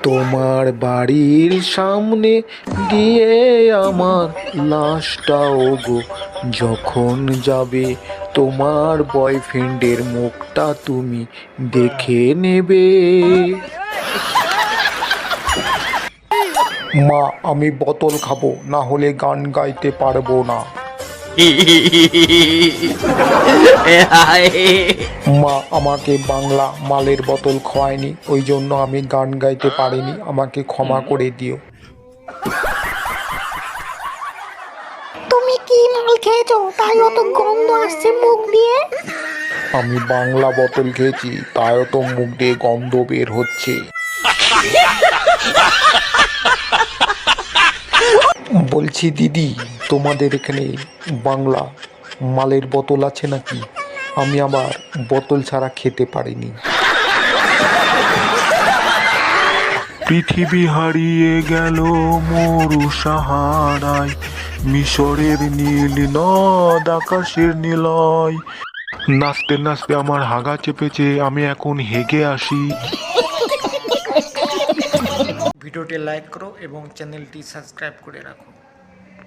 তোমার বাড়ির সামনে গিয়ে আমার লাশটা ওগো যখন যাবে, তোমার বয়ফ্রেন্ডের মুখটা তুমি দেখে নেবে। মা, আমি বোতল খাবো, না হলে গান গাইতে পারবো না। মা আমাকে বাংলা মালের বোতল খাওয়ায়নি, ওই জন্য আমি গান গাইতে পারিনি, আমাকে ক্ষমা করে দিও। তুমি কি মাল খেয়েছো তাই অত গন্ধ আসছে মুখ দিয়ে? আমি বাংলা বোতল খেয়েছি, তাইও তো মুখ দিয়ে গন্ধ বের হচ্ছে। বলছি দিদি, তোমাদের এখানে বাংলা মালের বোতল আছে নাকি? আমি আবার বোতল ছাড়া খেতে পারিনি। পৃথিবী হারিয়ে গেল মরু সাহারায়, মিশরের নীল নদ আকাশের নীলয়। নাচতে নাচতে আমার হাগা চেপেছে, আমি এখন হেগে আসি। ভিডিওটি লাইক করো এবং চ্যানেলটি সাবস্ক্রাইব করে রাখো।